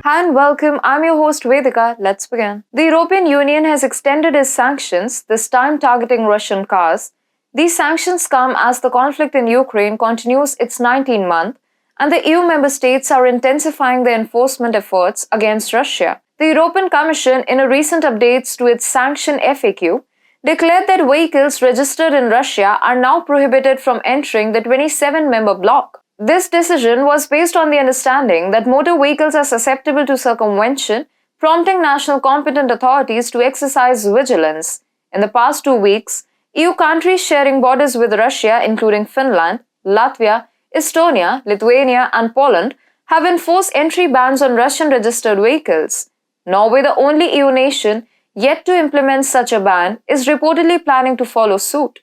Hi and welcome. I'm your host Vedika. Let's begin. The European Union has extended its sanctions, this time targeting Russian cars. These sanctions come as the conflict in Ukraine continues its 19th month, and the EU member states are intensifying their enforcement efforts against Russia. The European Commission, in a recent update to its sanction FAQ, declared that vehicles registered in Russia are now prohibited from entering the 27-member bloc. This decision was based on the understanding that motor vehicles are susceptible to circumvention, prompting national competent authorities to exercise vigilance. In the past 2 weeks, EU countries sharing borders with Russia, including Finland, Latvia, Estonia, Lithuania, and Poland, have enforced entry bans on Russian-registered vehicles. Norway, the only EU nation yet to implement such a ban, is reportedly planning to follow suit.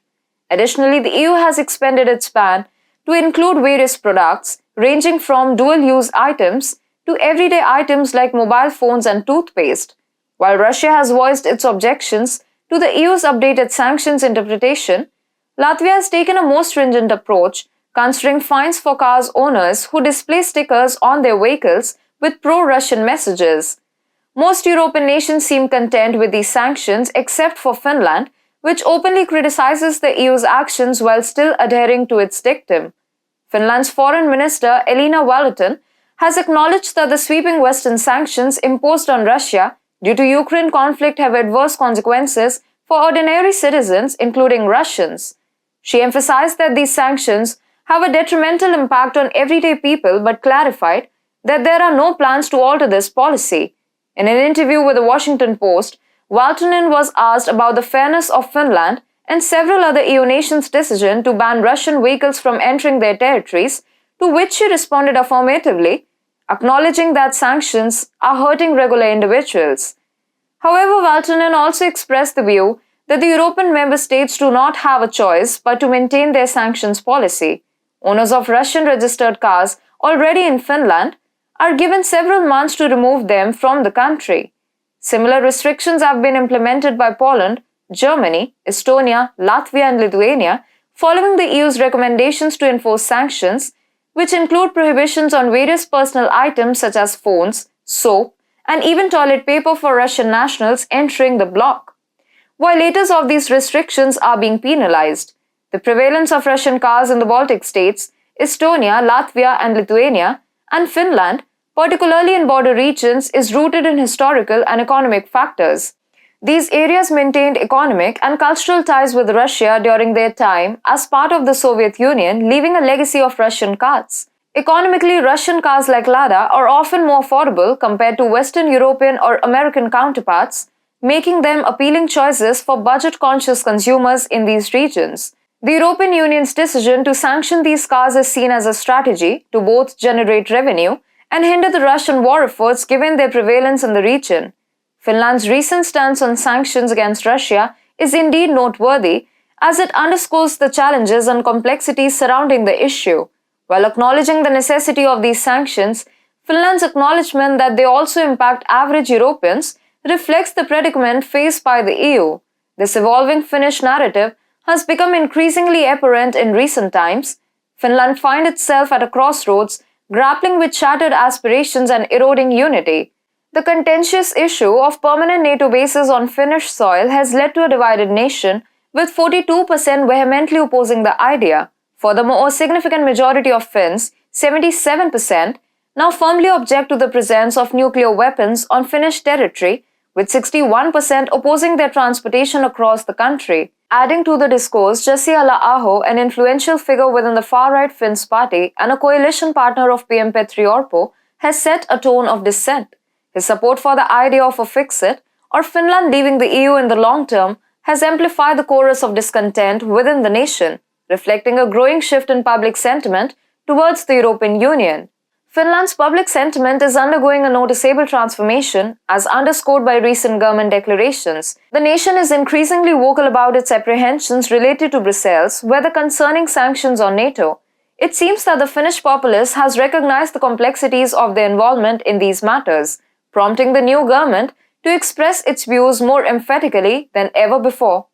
Additionally, the EU has expanded its ban to include various products ranging from dual-use items to everyday items like mobile phones and toothpaste. While Russia has voiced its objections to the EU's updated sanctions interpretation, Latvia has taken a more stringent approach, considering fines for cars owners who display stickers on their vehicles with pro-Russian messages. Most European nations seem content with these sanctions except for Finland, which openly criticizes the EU's actions while still adhering to its dictum. Finland's Foreign Minister Elina Valtonen has acknowledged that the sweeping Western sanctions imposed on Russia due to Ukraine conflict have adverse consequences for ordinary citizens, including Russians. She emphasized that these sanctions have a detrimental impact on everyday people but clarified that there are no plans to alter this policy. In an interview with the Washington Post, Valtonen was asked about the fairness of Finland and several other EU nations' decision to ban Russian vehicles from entering their territories, to which she responded affirmatively, acknowledging that sanctions are hurting regular individuals. However, Valtonen also expressed the view that the European member states do not have a choice but to maintain their sanctions policy. Owners of Russian-registered cars already in Finland are given several months to remove them from the country. Similar restrictions have been implemented by Poland, Germany, Estonia, Latvia, and Lithuania, following the EU's recommendations to enforce sanctions, which include prohibitions on various personal items such as phones, soap, and even toilet paper for Russian nationals entering the bloc. Violators of these restrictions are being penalized. The prevalence of Russian cars in the Baltic states, Estonia, Latvia, and Lithuania, and Finland, particularly in border regions, is rooted in historical and economic factors. These areas maintained economic and cultural ties with Russia during their time as part of the Soviet Union, leaving a legacy of Russian cars. Economically, Russian cars like Lada are often more affordable compared to Western European or American counterparts, making them appealing choices for budget-conscious consumers in these regions. The European Union's decision to sanction these cars is seen as a strategy to both generate revenue and hinder the Russian war efforts given their prevalence in the region. Finland's recent stance on sanctions against Russia is indeed noteworthy, as it underscores the challenges and complexities surrounding the issue. While acknowledging the necessity of these sanctions, Finland's acknowledgement that they also impact average Europeans reflects the predicament faced by the EU. This evolving Finnish narrative has become increasingly apparent in recent times. Finland finds itself at a crossroads, grappling with shattered aspirations and eroding unity. The contentious issue of permanent NATO bases on Finnish soil has led to a divided nation, with 42% vehemently opposing the idea. Furthermore, a significant majority of Finns, 77%, now firmly object to the presence of nuclear weapons on Finnish territory, with 61% opposing their transportation across the country. Adding to the discourse, Jussi Halla-aho, an influential figure within the far-right Finns party and a coalition partner of PM Petri Orpo, has set a tone of dissent. His support for the idea of a fix-it, or Finland leaving the EU in the long term, has amplified the chorus of discontent within the nation, reflecting a growing shift in public sentiment towards the European Union. Finland's public sentiment is undergoing a noticeable transformation, as underscored by recent government declarations. The nation is increasingly vocal about its apprehensions related to Brussels, whether concerning sanctions or NATO. It seems that the Finnish populace has recognized the complexities of their involvement in these matters, prompting the new government to express its views more emphatically than ever before.